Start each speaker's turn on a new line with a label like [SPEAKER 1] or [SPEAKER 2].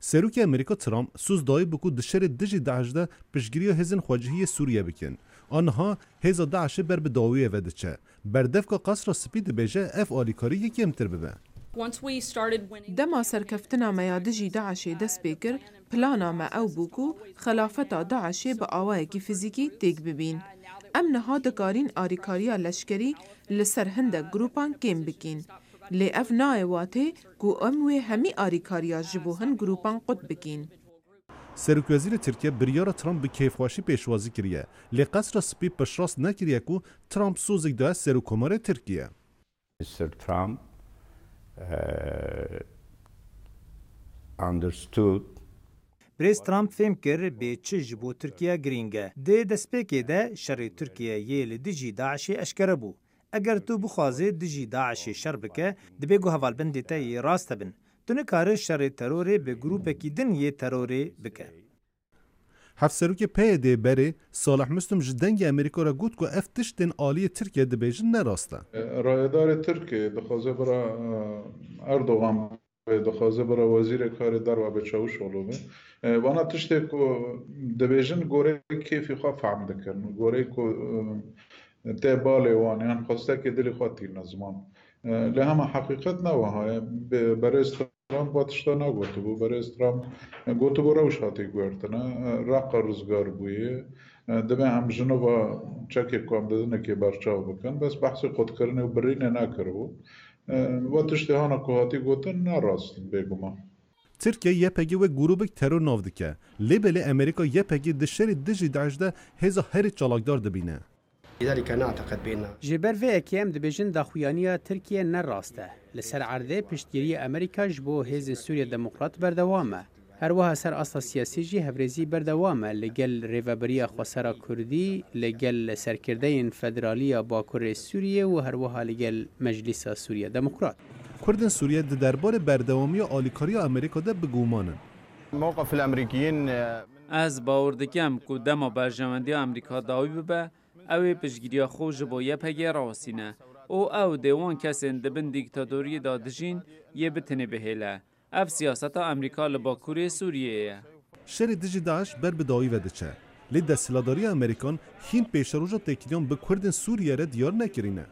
[SPEAKER 1] سروک امریکا ترامپ سوز دای بکو دشر دجی داعش ده پشگیری هزن خواجهی سوریه بکن. آنها هزا داعش بر به داویه ودچه. بردف که قصر سپید بیجه اف آلیکاری یکی امتر ببه.
[SPEAKER 2] دما سرکفتنا میادجی داعش دست بکر پلانا ما او بوکو خلافتا داعش با آوائه کی فیزیکی تیگ ببین. امنها دکارین آریکاریا لشکری لسر هنده گروپان کم بکین. لی اف نای واته کو اموی همی آریکاریا جبوهن گروپان قد بکین.
[SPEAKER 1] سروک وزیر ترکیه بریار ترامپ به کیفواشی پیشوازی کریه. لی قصر سپید پشراست نکریه کو ترامپ سوزک ده سروکومار ترکیه.
[SPEAKER 3] Mr. Trump understood.
[SPEAKER 4] بريس ترامپ فهم كر بيتشج بو تركيا جرينجا دي دسبيكي دا شر تركيا يل دجي داعشي اشكربو اگر تو بخوازي دجي داعشي شربكه دبيگو حوال بندي تاي راست بن تونه کار شر تروري به گروپ کی دن يه تروري بکه
[SPEAKER 1] هفت سروک پیده بری صالح مسلم جدنگ امریکا را گوت که افتشتن آلی ترکیه دبیجن نراسته.
[SPEAKER 5] رایدار ترکیه دخوازه برا اردوغان دخوازه برا وزیر کار در و بچاوش علومه وانا تشته که دبیجن گوره کیفی خواه فهم دکرن گوره که تباله وانیان خواسته که دلی خواه تیر نزمان لهم حقیقت نوه برای ترامپ باتشتا نگوتو بو برای ترامپ گوتو بو روش هاتی گوارتنا راق روزگار بویه دبه هم جنوبا چکی کام دادنه که برچاو بکن بس بحث خود کرنه و برینه نکرو و تشتی هانا که هاتی گوتن نراست بگو ما
[SPEAKER 1] ترکیه یه پگی و گروبک ترور نافدکه لیبلی امریکا یه پگی دشری دجی داعش ده هزا هری چالاکدار دبینه.
[SPEAKER 6] لذلك نعتقد بأن
[SPEAKER 7] جبر في اكيام دبيجن داخويانيا تركيا نراسته لسر عرضه پشتگیری امریکا جبو هیز سوریا دموکرات بردوامه هر وها سر اصل سیاسی جی هفرزی بردوامه لگل ریوابریا خسرا کردی لگل سرکردین فدرالیا باکور سوریه و هر وها لگل مجلس سوریا دموکرات
[SPEAKER 1] کردن سوریه دربار بردوامی آلیکاری امریکا ده بگومانن.
[SPEAKER 8] موقف الامریکیین
[SPEAKER 9] از باور دکم که دما برجامندی امریکا داوی ببه اوی پشگیری خوش با یه پگی راسینه او دیوان کسین دبن دیکتاتوری دادجین یه بتنه بهیله اف سیاست امریکا لباکوری سوریه
[SPEAKER 1] شر دجی داعش بر بداوی ودچه لی دستلاداری امریکان هین پیشروجا تکیدان به کردن سوریه را دیار نکرینه.